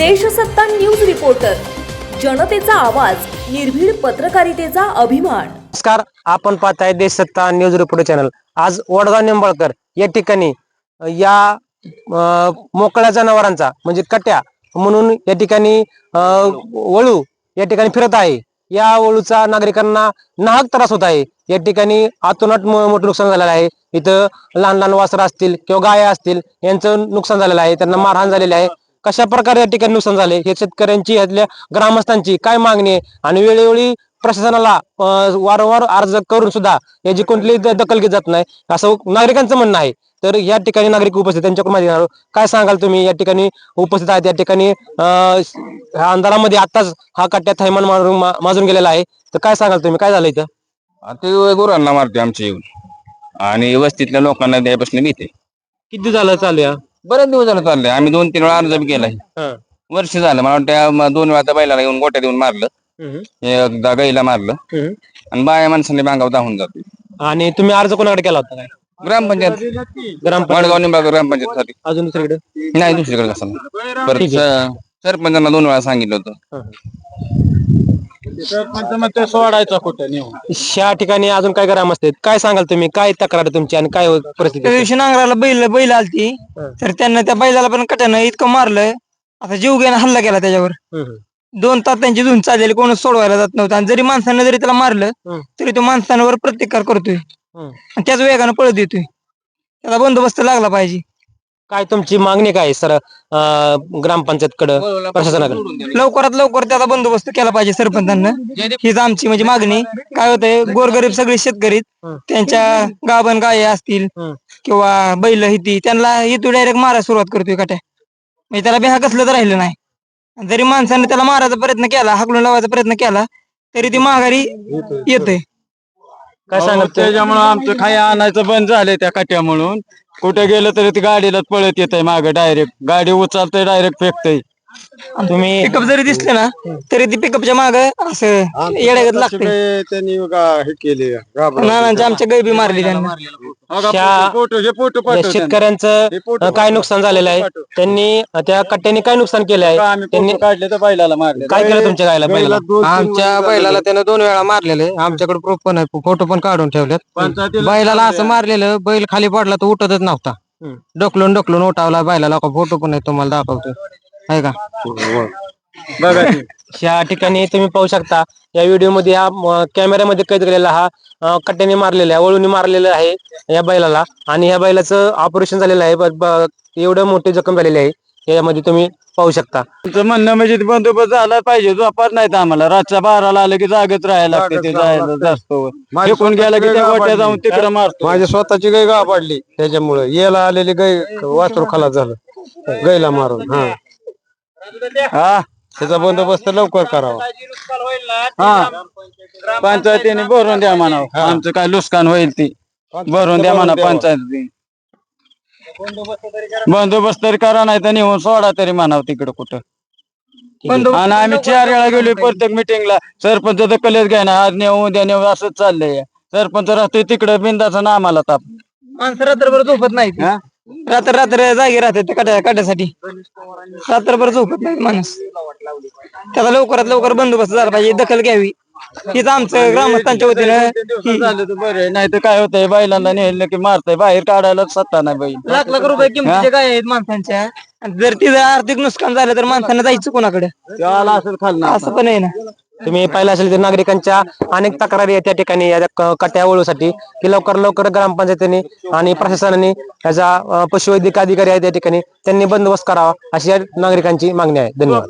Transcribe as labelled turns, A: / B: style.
A: Deshsatta news reporter, जनतेचा आवाज, निर्भीड पत्रकारितेचा अभिमान।
B: नमस्कार, आपण पाहताय देशसत्ता न्यूज रिपोर्टर चॅनल। आज वडगाव निंबाळकर या ठिकाणी या मोकळ्या जनावरांचा म्हणजे कट्या म्हणून या ठिकाणी वळू या ठिकाणी फिरत आहे। या वळूचा नागरिकांना नाहक त्रास होत आहे। या ठिकाणी अतोनात मोठं नुकसान झालेलं आहे। इथं लहान लहान वासरं असतील किंवा गाया असतील यांचं नुकसान झालेलं आहे, त्यांना मारहाण झालेली आहे। कशा प्रकारे या ठिकाणी नुकसान झाले हे शेतकऱ्यांची यातल्या ग्रामस्थांची काय मागणी आहे आणि वेळोवेळी प्रशासनाला वारंवार अर्ज करून सुद्धा याची कोणतीही दखल घेतली जात नाही असं नागरिकांचं म्हणणं आहे। तर या ठिकाणी नागरिक उपस्थित त्यांच्याकडून माहिती घेणार आहोत। काय सांगाल तुम्ही? या ठिकाणी उपस्थित आहेत, या ठिकाणी ह्या अंधारामध्ये आताच हा कट्ट्या थैमान माजून गेलेला आहे। तर काय सांगाल तुम्ही, काय झालं इथं?
C: ते गुरांना मारते आमच्या येऊन आणि वस्तीतल्या लोकांना द्यापासून भीते।
B: किती झालं चालू या?
C: बरेच दिवस झालं चाललंय। आम्ही 2-3 वेळा अर्ज बी केलाय, वर्ष झालं मला वाटतं। 2 वेळा बैलाला येऊन गोट्यात येऊन मारलं, एकदा गाईला मारलं आणि बाया माणसांनी बांगाव धावून जातो।
B: आणि तुम्ही अर्ज कोणाकडे केला होता? काय
C: ग्रामपंचायत वडगाव निंबाळकर ग्रामपंचायत खाली,
B: अजून दुसरीकडे
C: नाही दुसरीकडे कसं। परत सरपंचांना 2 वेळा सांगितलं होतं।
D: सोडायचा कुठं नेऊन
B: ह्या ठिकाणी अजून काय ग्रामस्थ आहेत? काय सांगाल तुम्ही, काय तक्रार आहे तुमची आणि काय परिस्थिती?
E: त्या दिवशी नांगराला बैल आलती, तर त्यांना त्या बैलाला पण कट्यानं इतकं मारलं, आता जीव घेणं हल्ला केला त्याच्यावर। 2 तास त्यांची धुन चाललेली, कोणच सोडवायला जात नव्हतं। आणि जरी माणसानं जरी त्याला मारलं तरी तो माणसांवर प्रतिकार करतोय आणि त्याच वेगानं पळत येतोय। त्याला बंदोबस्त लागला पाहिजे।
B: काय तुमची मागणी काय सर ग्रामपंचायत कडे, प्रशासनाकडे?
E: लवकरात लवकर त्याचा बंदोबस्त केला पाहिजे सरपंचांना, हीच आमची म्हणजे मागणी। काय होतंय, गोरगरीब सगळे शेतकरी त्यांच्या गाभण गाय असतील किंवा बैल हिती, त्यांना इथून डायरेक्ट मारायला सुरुवात करतोय कट्या, म्हणजे त्याला बिहा कसलं तर राहिलं नाही। जरी माणसाने त्याला मारायचा प्रयत्न केला, हाकलून लावायचा प्रयत्न केला, तरी ती माघारी येते।
B: काय सांगाल?
D: त्याच्यामुळे आमचं खाय आणायचं बंद झालंय त्या कट्या म्हणून। कुठे गेलं तरी ती गाडीला पळत येत आहे मागे, डायरेक्ट गाडी उचलतय, डायरेक्ट फेकतय।
B: तुम्ही
E: पिकअप जरी दिसले ना तरी ती पिकअपच्या माग असं येड्यागत लागते।
D: त्यांनी हे केले,
E: नानांच्या आमच्या गैबी मारली त्यांना।
B: या शेतकऱ्यांचं काय नुकसान झालेलं आहे, त्यांनी त्या कट्ट्याने काय नुकसान केलं आहे? त्यांनी
D: काढले तर बैलाला मारले।
B: काय केलं तुमच्या गायला? बैलाला
F: आमच्या बैलाला त्यानं 2 वेळा मारलेले, आमच्याकडे प्रूफ पण आहे, फोटो पण काढून ठेवलेत। बैलाला असं मारलेलं, बैल खाली पडला तर उठतच नव्हता, ढकलून ढकलून उठावला बैलाला। फोटो पण आहे, तुम्हाला दाखवतो, आहे का?
D: बघा
B: या ठिकाणी तुम्ही पाहू शकता, या व्हिडिओ मध्ये या कॅमेऱ्यामध्ये कैद केलेला हा कट्ट्याने मारलेला आहे, वळूने मारलेला आहे या बैलाला। आणि या बैलाचं ऑपरेशन झालेलं आहे, एवढं मोठी जखम झालेली आहे, यामध्ये तुम्ही पाहू शकता।
D: तुमचं म्हणणं म्हणजे बंदोबस्त झाला पाहिजे, झोपात नाही आम्हाला। रातच्या 12ला आलं की जागेत राहायला लागते, ते जायला जास्त फेकून गेला की त्या गोट्या जाऊन तिकडे मारतो।
F: माझी स्वतःची गाय गा पडली, त्याच्यामुळे याला आलेली गाय वासरू खलास झालं, गायला मारून।
D: हा,
F: त्याचा बंदोबस्त लवकर करावा।
D: हा, पंचायतीने भरून द्या म्हणावं, आमचं काय नुकसान होईल ती भरून द्या म्हणा पंचायतीने। बंदोबस्त तरी करा, नाही तर नेऊन सोडा तरी म्हणावं तिकडे कुठं। आणि आम्ही 4 वेळा गेलो प्रत्येक मिटिंगला, सरपंच दखलच घ्या ना, आज नेऊ उद्या नेऊ असंच चाललंय। सरपंच राहतोय तिकडे बिंदाचा ना, आम्हाला ताप।
E: माणसं रात्रभर झोपत नाही, रात्र जागी राहते काट्यासाठी, रात्रभर झोपत नाही माणूस। त्याला लवकरात लवकर बंदोबस्त झाला पाहिजे, दखल घ्यावी, हीच आमचं ग्रामस्थांच्या वतीनं
D: झालं तर बरं, नाही तर काय होतंय, बैलांना नेलं की मारतय, बाहेर काढायला सत्ता नाही बैल।
E: लाख लाख रुपये किमतीच्या गाय आहेत माणसांच्या, जर तिचं आर्थिक नुकसान झालं तर माणसांना जायचं कोणाकडे?
D: त्याला असं खाल्लं
E: असं पण आहे ना।
B: तुम्ही पाहिलं असेल तर नागरिकांच्या अनेक तक्रारी आहेत त्या ठिकाणी या कट्ट्या वळूसाठी, की लवकर लवकर ग्रामपंचायतीने आणि प्रशासनाने याचा पशुवैद्यक अधिकारी आहेत त्या ठिकाणी त्यांनी बंदोबस्त करावा, अशी या नागरिकांची मागणी आहे। धन्यवाद।